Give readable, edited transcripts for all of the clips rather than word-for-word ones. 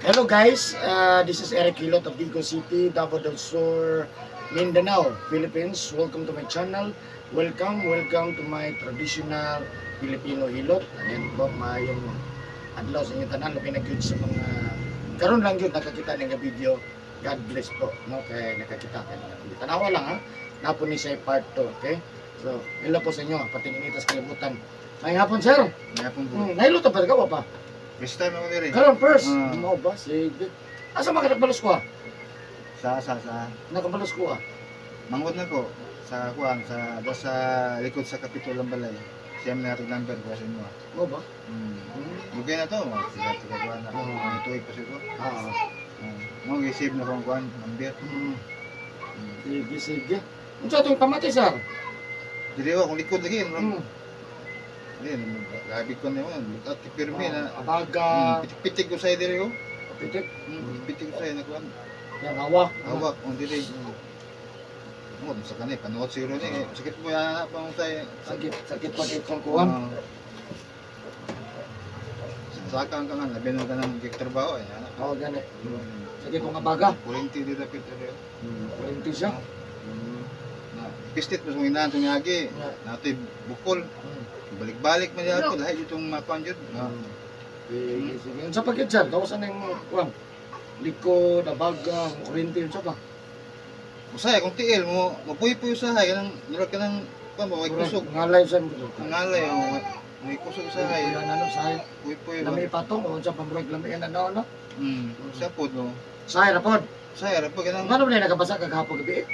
Hello guys, this is Eric Hilot of Vigo City, Davao del Sur, Mindanao, Philippines. Welcome to my channel. Welcome to my traditional Filipino hilot. Ayan po, mayong adlaw sa inyo tanan. Lupin na gyud sa mga karon lang gyud nakakita ng video. God bless po, no? Kaya nakakita kayo ng video. Tanawa lang ha. Napo ni siya part 2, okay? So, hello po sa inyo, pati initas kalibutan. May hapon sir. Ngapon po. Nahilo ta pa ka pa. First time ako diri. Karon first. Ah. Mo ba? Sige. Asa mga nagbalos ko ah? Sa Nakabalos ko ah. mangod na ko sa kuan sa likod sa kapitulang balay. Siya man nato number ko sa inyo. Mo ba? Bugay na to, sila to kuan na. Oo. Ang tuig pa siguro. Ah. Mo gi-save na kong kuan, number. Sige, sige. Unsa to pamati sir? Dili ako kung likod lagi. Mm. Din, labi ko na yun. At pirmi na. Abaga. Pitik ko sa diri ko. Pitik. Pitik ko sa na kuan. Yan hawak. Hawak on diri. Mo sa kanay panuot siguro ni sakit mo ya pa mo tay. Sakit pa kit kong kuwan. Sakang ka nga, labi na ka ng trabaho. Ayan. Oo, gani. Sakit kong abaga. Kurinti dito pitro. Kurinti siya. Na pistit mo sung inahan itong yagi. Nato bukol. Balik-balik man yan po. Lahat itong makuan yun. Sige, sige. Unsa pa kit sir? Kawasan na yung kuwan. Likod, abaga, kurinti, unsa pa? Usay, kung tiil mo, mapuy-puy usahay. Nurag ka ng, kuwan ba, may kusog. Ngalay sa Ang alay, may kusog usahay. Yan ano, sahay. Puy-puy. Lami patong, o unsa pamurag lami yan ano, no? Siya po, no. Sahay rapod. Say, harap po ka ng, Ano ba na nakabasa kagahapon gabi?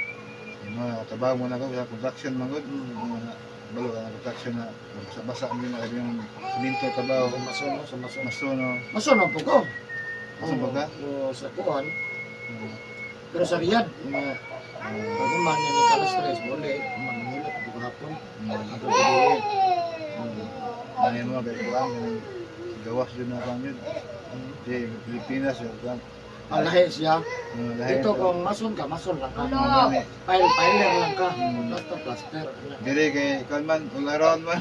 yung mga trabaho mo na ko sa construction mangod. Balo ka na construction na basa-basa ang mga yung siminto trabaho. Masono, sa masono. Masono. Masono po ko. Masono po ka? Oo, sa kuhan. Pero sa Riyadh, pag man yung nagkala-stress, muli, manghilot, di ba hapon? Ang pagkabihin. Ano yung mga baikuan, yung gawas yun na kang yun. Di Pilipinas yun. Ang lahi siya. Lahat Dito kung mason ka, mason lang ka. Ano? Piler lang ka. Plaster. Dili kay Kalman, ularon man.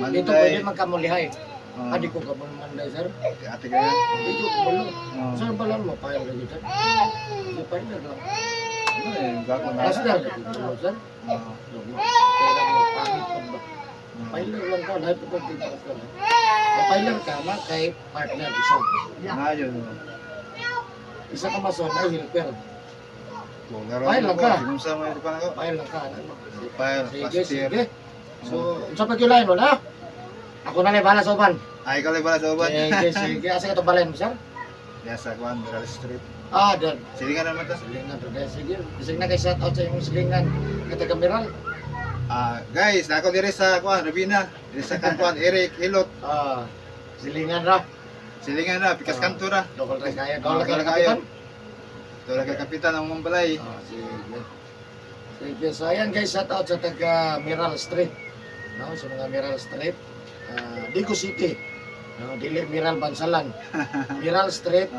Dito Manday. pwede magkamulihay. Adi ko ka mong manday, sir. Ate ka yan. Dito ko mulo. Saan ba lang mo? Piler lagi, sir. Hindi piler lang. Ano eh, gako na. Plaster lagi, sir. Kaya mo, pangit pa ba? Piler lang ka, lahat ko dito ka. Piler ka na kay partner isa. Nga yun. Isa ka mason ay helper. Ularon Pile lang ka. Sinunsa mo yung pan ako. Piler lang ka. Ano? Pile, Sige, pastir. sige. So, unsa pa gyulain mo na? Ako na lang bala sa uban. Ay, ikaw lang pala sa uban. Sige, sige. Asa ka to balayan mo, sir? Yes, sa Juan, Miral Street. Dan. Silingan naman to. Silingan to guys. Sige. Sige na kay shout out sa imong silingan. Kata kameral. Guys, nako diri sa Juan, Rubina. Diri sa Juan, Eric Hilot. Silingan ra. Silingan na, pikas kanto ra. Dokol ra kaya. Dokol Dokol ra ra kayo. kapitan. Ito lang kay kapitan ng Mambalay. Sige. Sige. So ayan guys, shout out sa taga Miral Street. No, sa mga Miral Street. Digo City. No, dili Miral Bansalan. Miral Street.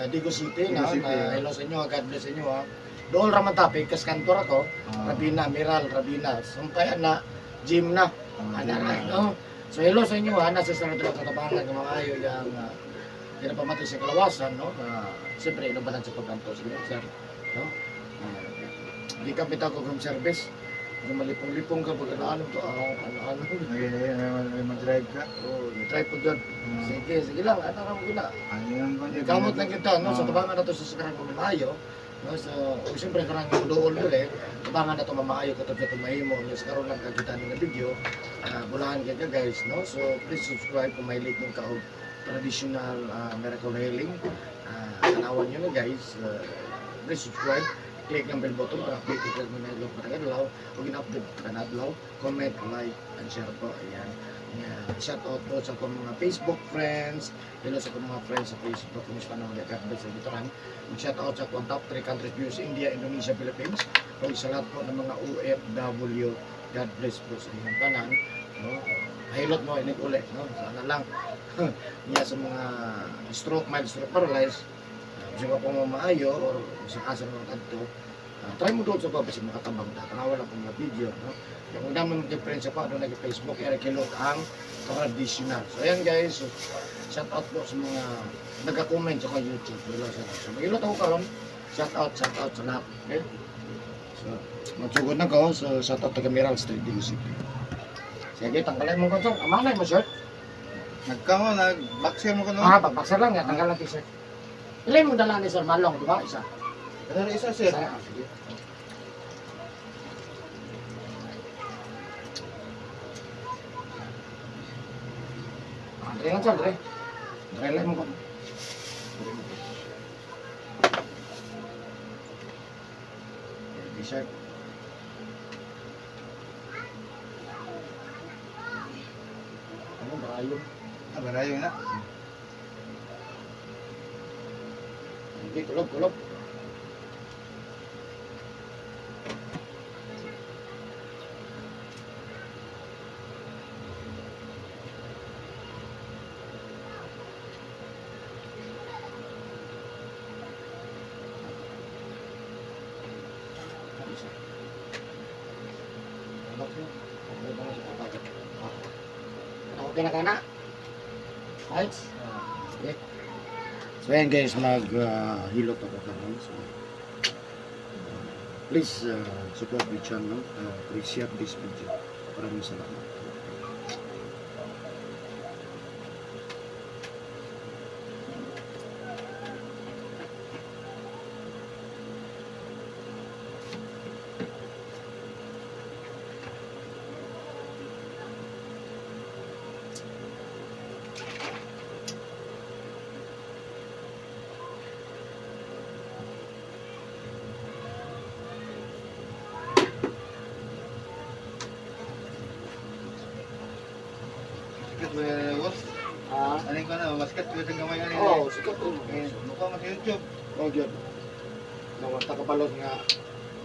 Digo City, Digo no? City, Hello sa inyo, God bless sa inyo ha. Dool ra man tapik kas kantor ako. Rabina, Miral, Rabina. Sumpay na gym na. Ana ra, no. So hello sa inyo ha, nasa sarado ka katabangan ng mga ayo yang pamati sa kalawasan, no. Siyempre ino ba sa pagkanto sige sir, no. Di ka bitaw ko room service. Kung malipong-lipong ka pag ano to, ano. May mag-drive ka. Oh, try po doon. Sige, sige lang, ano ra mo gina. Ano yung kanya? Kamot lang kita, no, sa tabangan na to sa sakarang mamaayo. No, so, siyempre karang dool dili, tabangan na to mamaayo ko to mahimo. Yes, karon lang kakita ni nga video. Bulahan ka guys, no. So, please subscribe kung may link ka og traditional miracle healing. Tanawan niyo na guys. Please subscribe. Click ng bell button para update ka mo na yung pagkakadlaw. Kung in-update ka na adlaw, comment, like, and share po. Ayan. Shout out po sa akong mga Facebook friends. Hello sa akong mga friends sa Facebook. Kumusta na mga kakabit sa dito rin. Shout out sa akong top 3 countries views, India, Indonesia, Philippines. Kung sa lahat po ng mga OFW, God bless po sa inyong kanan. No? Hilot mo, inig ulit. No? Sana lang. Niya sa mga stroke, mild stroke paralyzed. Gusto ka pong maayo or gusto ka sa mga kanto, try mo doon sa baba sa mga katabang na tanawa lang po mga video, no? Yung naman mag-difference pa doon nag-Facebook, Eric Hilot ang traditional. So ayan guys, shout out po sa mga nagka-comment sa YouTube. Hello sa lahat. So, mag-ilot ako karon. Shout out sa lahat. Okay? So, magsugod na ko. So, shout out taga Miral Street, Digo City. Sige, tanggalin mo ko sir. Amanay mo shirt. Nag-boxer mo ka no? Pagbaksa lang yan. Tanggal ang t-shirt. Ilan mo dala ni Sir Malong, di ba? Isa. Ano isa sir? Isa. Sige. Andre lang sir, Andre. Andre lang mo ko. T-shirt. Ano, barayo? Barayo na. Hindi, kulog. Okay na ka na? Right? Okay. So ayan guys, hilot ako karon. So, please support my channel. Please share this video. Maraming salamat. Sikat mo yung boss. Ano ko na, maskat ko sa gamay ano. Oh, sikat ko. Mukha mo sa YouTube. Oh, good. Nawanta ka balot nga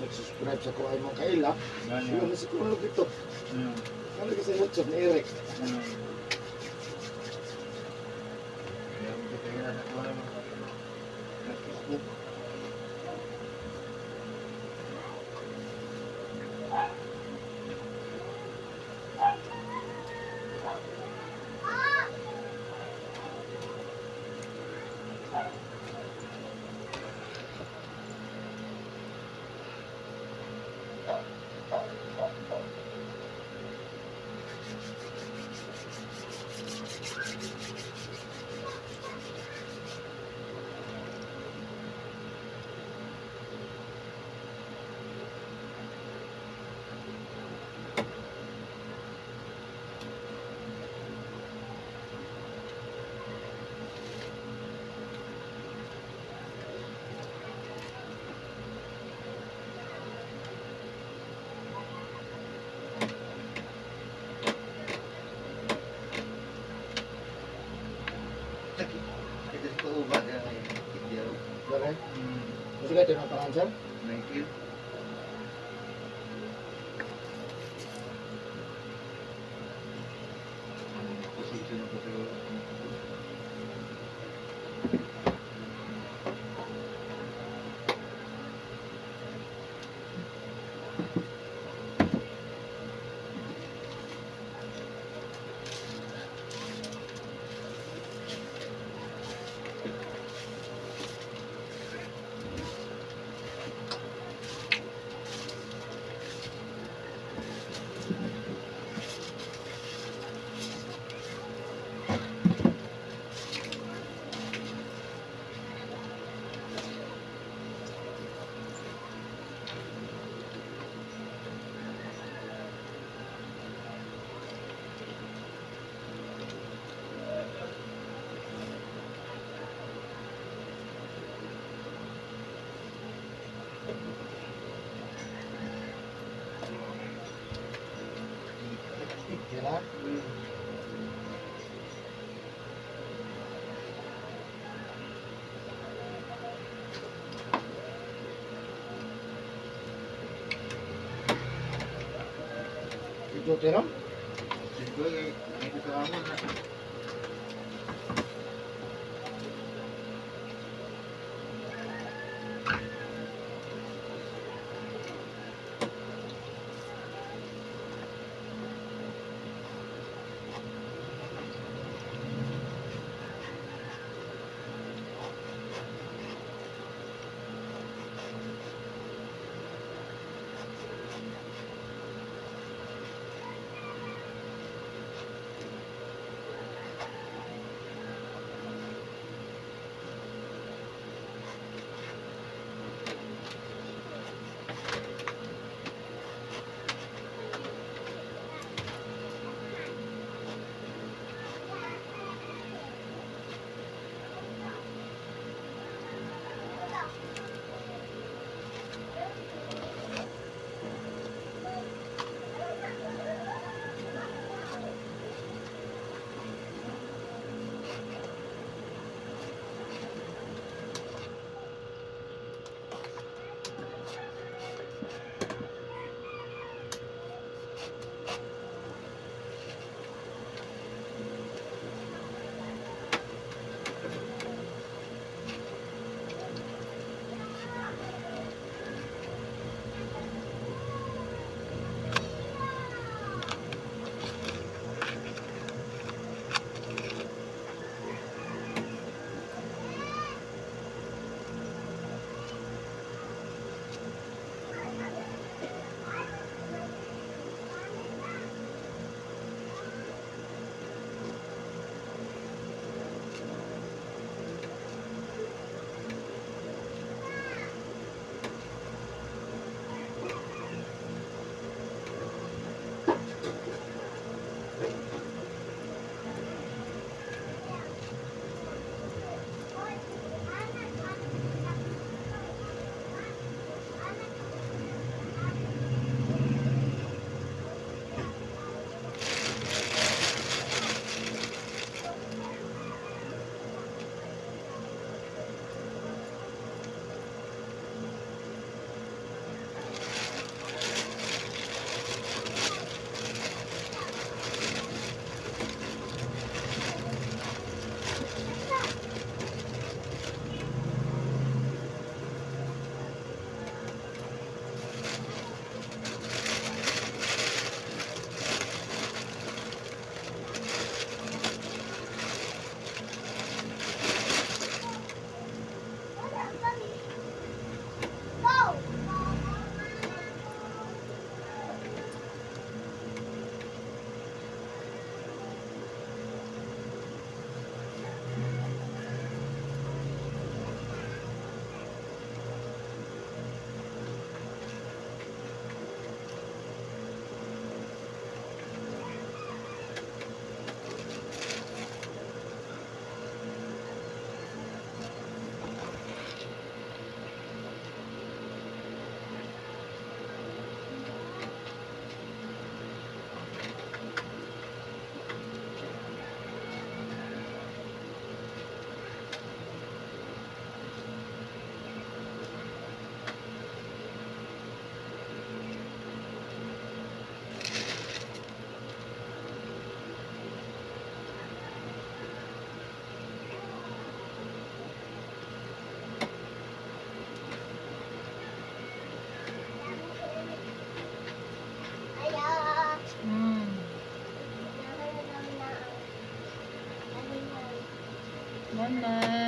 nag-subscribe sa kuhay mo kaila. Siguro na siguro dito. Ano kasi sa YouTube ni Eric? Correct? Kasi kayo tinatangan sir? Kira? Ito tira?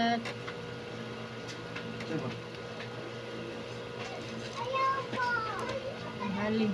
Salamat. Sino? Halim.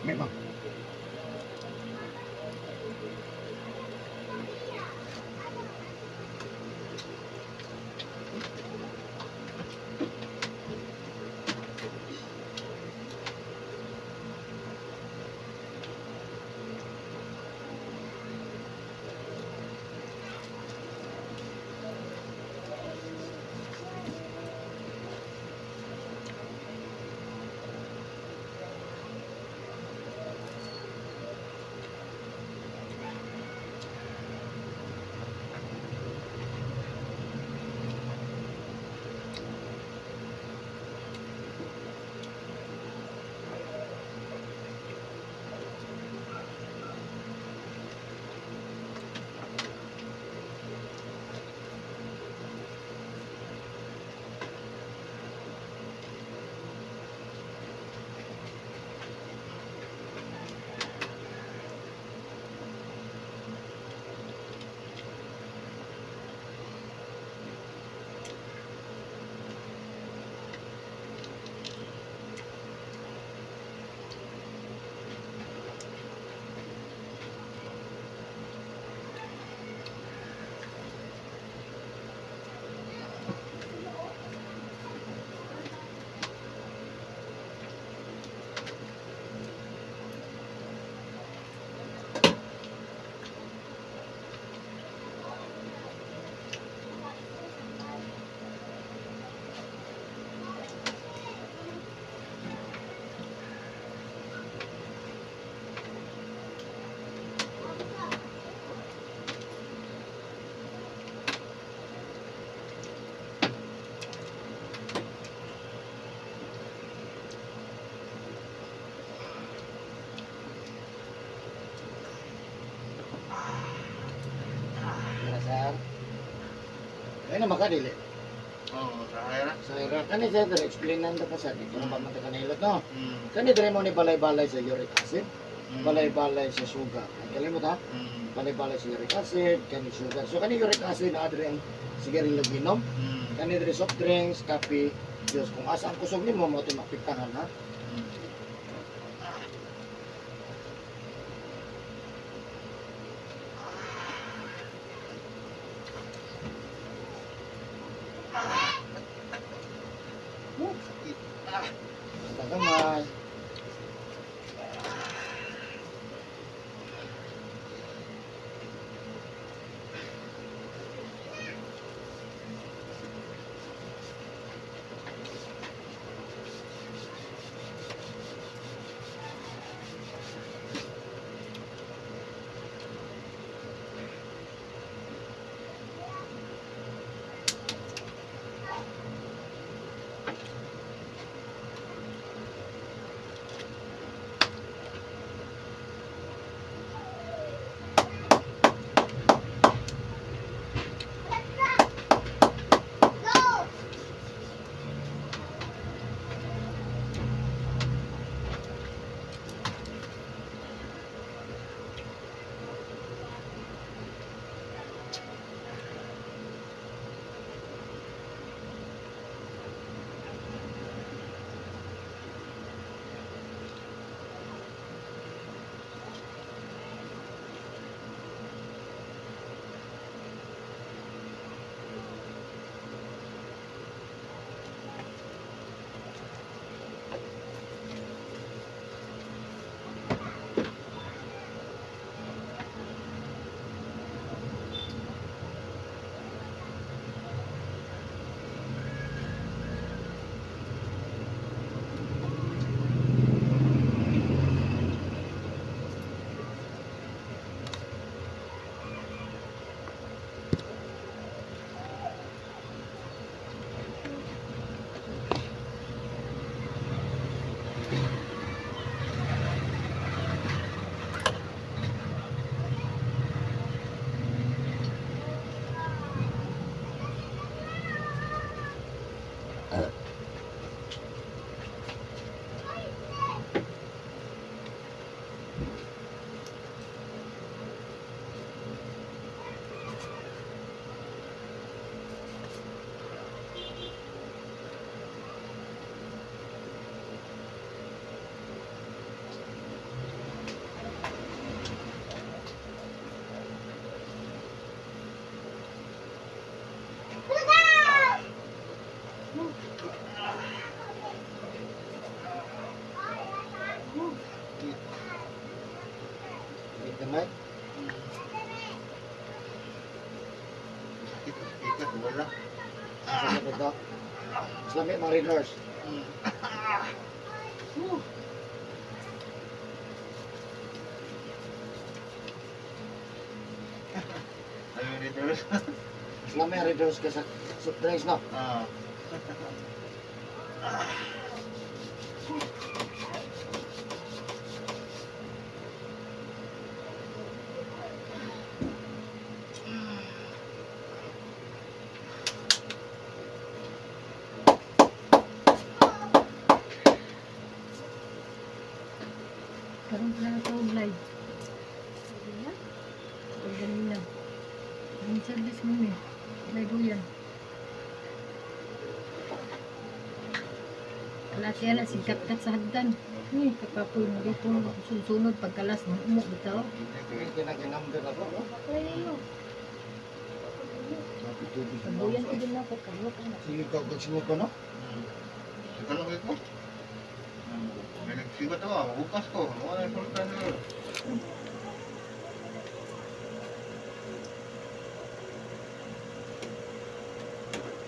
May bang. Sir. Ay na makadili. Oo, kaya na. Sa ira kani sa dere explain nanda pa sa di ko pa man kanilot no. Mm. Kani dere mo ni balay-balay sa uric acid, Mm. balay-balay sa sugar. Ay kalimot ha. Mm. Balay-balay sa uric acid, kani sugar. So kani uric acid na adre ang sigarilyo ginom. Mm. Kani dere soft drinks, kape, juice. Kung asa ang kusog nimo mo ito mapiktahan ha. Mm. Sakit. Tagamay. Tagamay. Sakit, wala. Sa ito. Salami mga readers. Ayun dito. Salami mga readers ka sa soft drinks no. Ah. Karoon pala na ito live. Sabi niya? Pag ganina. Ang service mo niya. Live mo yan. Alas yan na, sigkat-kat sa hagdan. Kakapoy mo dito. Sunod pagkalas mo. Umuk bitaw. Kinakinamber ako no. Kaya yun. Tubig sa Kabuyan ko din ako. Kabuyan ko na. Sige ka kung sino ko no. Sige lang ko. May nagsibat ako, bukas ko. Wala yung sultan nyo.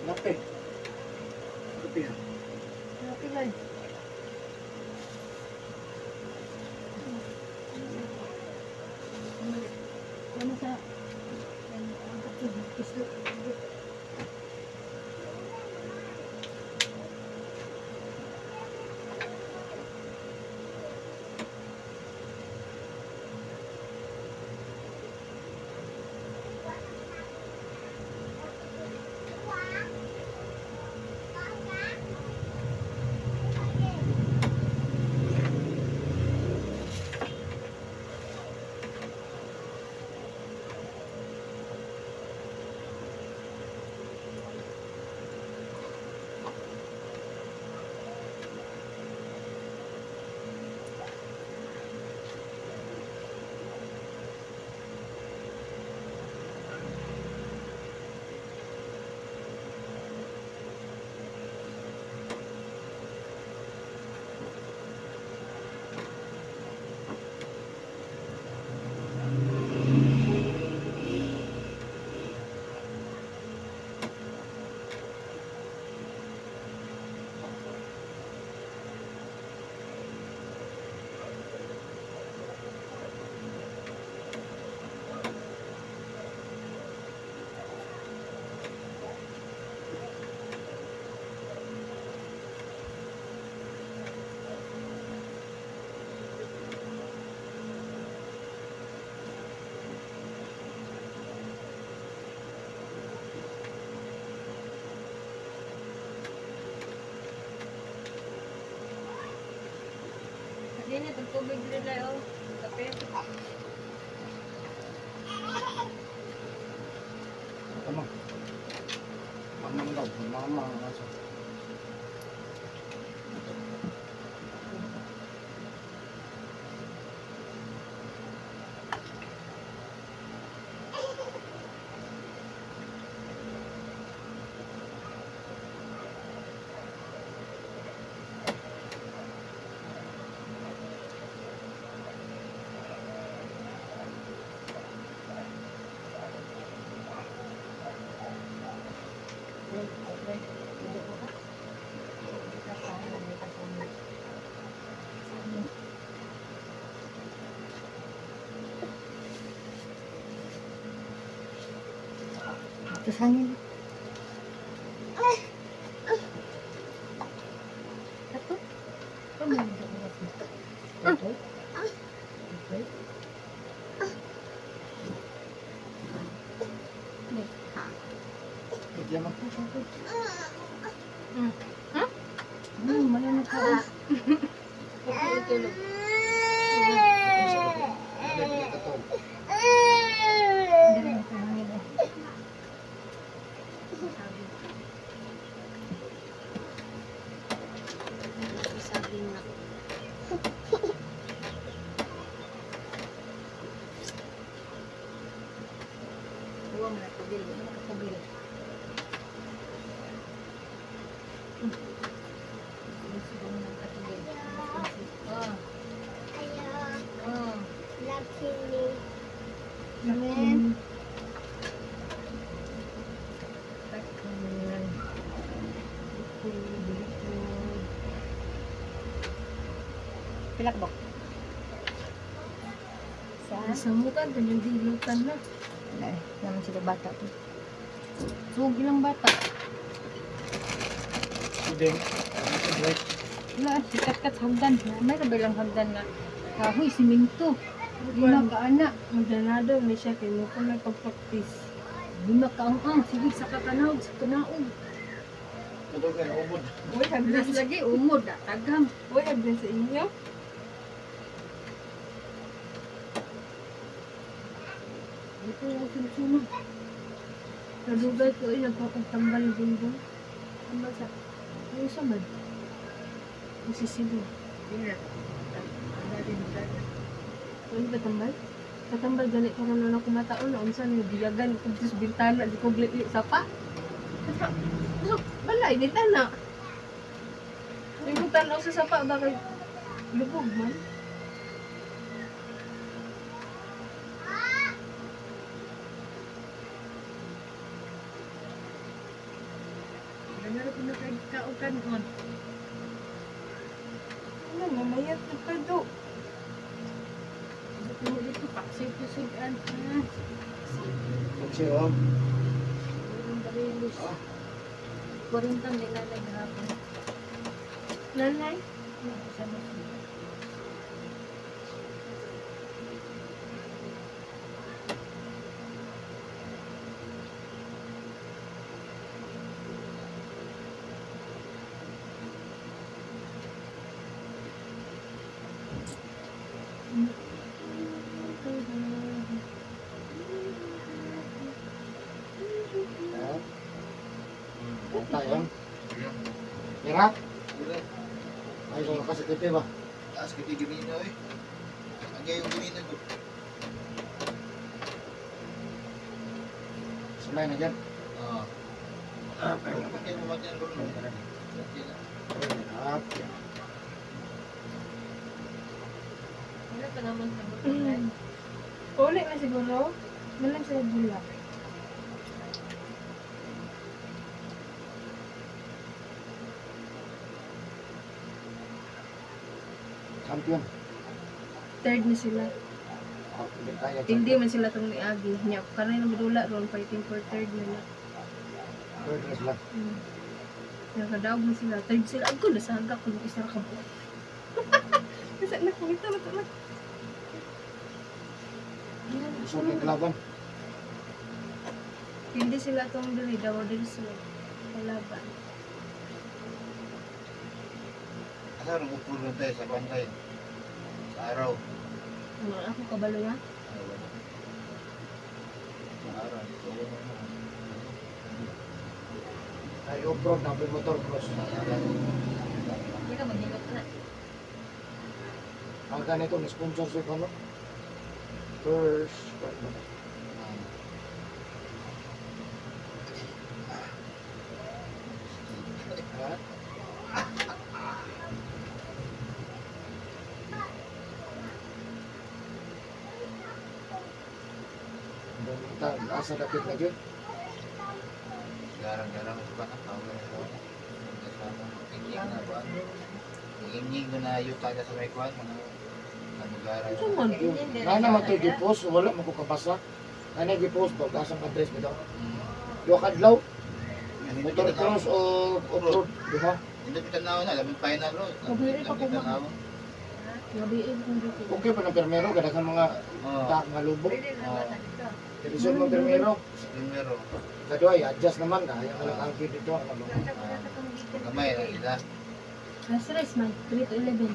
Nape. Nape yan. Okay lang. Ano sa... Dini, tugtubig nila oh. Kape. Tama. Mamang daw, mamang aso. Terus hangin. Satu. Kamu yang buat apa? Diyan mo. Mana nak kau? Okey, tulog. Dali ka to. Dari apa hangin eh? Saging na. Huwag mo na kubil. Kubil. Amen. Pilak bok. Sa mukha ganyan dilutan na. Ay, naman sila bata to. Sugi lang bata. Hindi. Wala, sikat-kat hagdan. May kabilang hagdan na kahoy, siminto. Lima ka anak. Magdanado na siya kay mo pa may pag-practice. Lima ka ang sige sa kakanaog, sa kanaog. Ito kayo, ubod. Uy, hagdas lagi, umod, tagam. Uy, hagdan sa inyo. Ito yung sunod. Nadugay ko ay nagpapagtambal yung bumbong. Tambal sa... Ano sa man? Masisilo. Ano ba tambal? Katambal ganit ko na ako mataon na unsa ni biyagan ko sa bintana di ko glit sa pa. So, balay di tana. Libutan ako sa sapa bakay lubog man. Ganyan ko na kaukan on. Ano, mamayat na pa do. Tunggu dito, paksip-sipan. Magsiyo. Ang barilis. 40 nila naghapon. Nanay? Sama siya. Tayo. Hirap. Ay, kung nakasakiti ba? Taas kita ganina eh. Agay yung ganina ko. Sulay na dyan. Pero kapag kayo mamatay ang rolong. Okay na. Hirap. Wala pa naman sa bulan. Uli na siguro. Malang sa bula. Champion. Third na sila. Hindi kaya. Hindi man sila itong niagi. Niya, kanay na madula ron, fighting for third nila. Third race lang. Nakadaog na sila. Third sila. Ako, nasaga ko yung isa na kabo. Nasa na ko, ito na ko. Gusto kong kalaban. Hindi sila itong dali. Dawa din sila. Kalaban. Asa nang upulong tayo sa bantay. Araw. Ano ako kabalo na? Araw. Ay, off-road na, may motor cross. Hindi ka maghilot na. Ang ganito, may sponsorship ano? First, ha? Asa dapit na yun? Garang-garang ba na tawag ko. Tingin na ba? Tingin ko na yuta ka sa may kwan mga namugara. Ito man. Nana naman ito i-post, wala makukabasa. Nana i-post po, kasang address mo daw. Yung kadlaw, motor cross o off-road, di ba? Hindi kita na na, lamin pa na bro. Mabili pa ko ba? Gabiin kong dito. Okay pa ng permero, gadagan mga tak nga lubog. Television mo permero. Primero. Kadoy, adjust naman na. Yung alang angkin dito. Ano ba? Kamay na sila. Last race man, 3 to 11.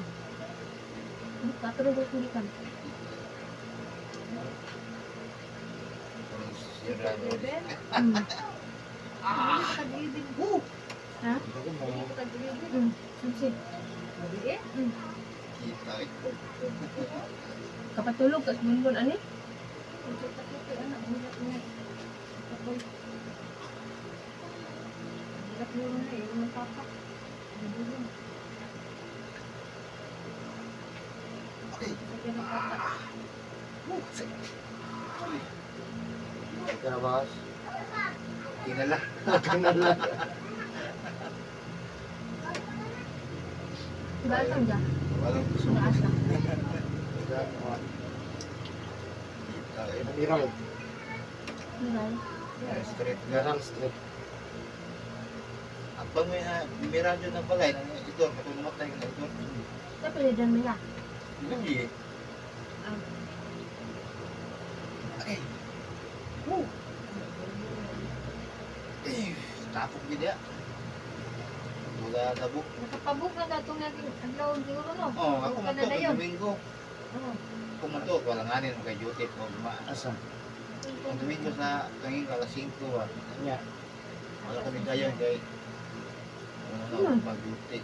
Katro ko kulikan. Hmm. Ha? Sunsit. Kita ito. Kapatulog kas bunbun ani? Kaya ba? Kinala. Kinala. Batang ja. Walang gusto. Taas lang. Kita ito. Miral. Miral. Street Miral Street. Ang pag may radyo na pala, ito, katulong namatay ka na ito. Tapi dan mila. Hindi. Ay. Tapok din ya. Wala tabok. Nakapabuk na datong natin adlaw siguro no. Oh, ako Ka na mato, dayon. Domingo. Oh. Ako mato, walang anin, kay duty mo. Asa? Ang Domingo sa tanging alas 5 ah. Nya. Wala kami kayo kay Hmm. mag-duty.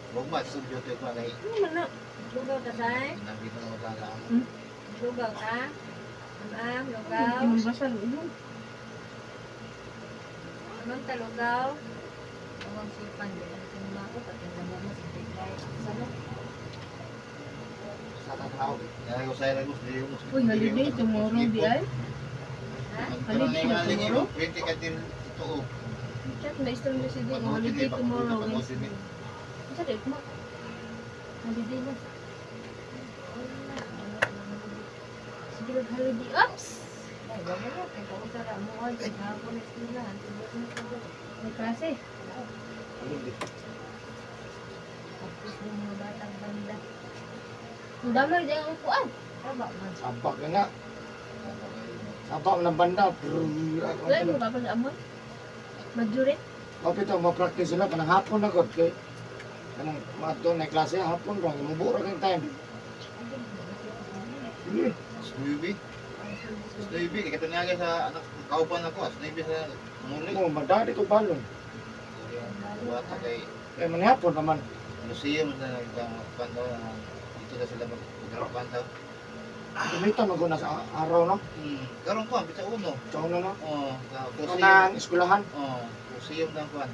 Huwag ba, sa duty ko kay Ano man na? Lugaw ta say? nandito na matala. Lugaw ta? Amam, lugaw. Imong basal ulo. Amam ta lugaw. Awang sipan din ang tinma ko pati na mo sa bigay. Sano? Sa tatawag. Kaya ko sa Ramos, di mo. Uy, holiday tomorrow di ay. Ha? Holiday na tomorrow? 20 ka din ito. Chat na istorya si Ding. Holiday tomorrow. Wednesday. Isa dito mo. Holiday na. Sige lang holiday. Oops! Ay, wala na. Kaya kung tara mo ay hapon na sila. May klase. Tapos yung mga batang banda. Ang dami dyan ang upuan. Tama man. Sabak na nga. Sabak ng banda. Wala mo ba pa sa amon? Majurit? Okay ito, ma-practice sila. Kanang hapon na god. Kay kanang mato na klase, hapon lang. Mabura kang time. Snuibi. Snuibi, kaya katanaga sa anak kaupan ako. Snuibi sa muli. Mo, madali ito balon. Buwata kay Eh, manihapon naman. museum na nagpandaw na dito na sila mag-grapan daw. Kumita maguna sa araw, no? Karon ko, bisa uno. Sa una, no? Oh, sa Kanang eskwelahan. Oh, museum ng kwan.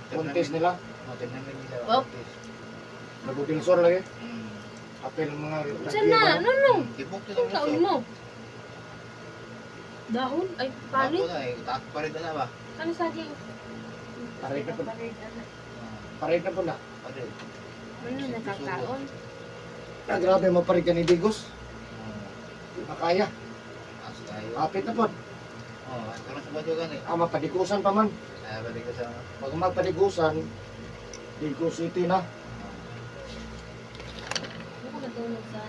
Contest nila. Oh, tinangin nila. Oh. Nagudilsor lagi. Apel mga... Saan na? Ano no? Tibok to Ang taon mo? Dahon? Ay, palit? Ako na eh, taak pa rin na ba? Ano sa akin? Parit na po. Palit. Parit na po na. Pwede. Ano nakakaon? Ah, grabe, maparit ka ni Digos. Di ba kaya? As tayo. Apit na po. Oh, karon sa badugan eh. Ah, mapadikusan pa man. Kaya balik ko sa Pag magpadikusan, Digos City na. Ano ko natulog sa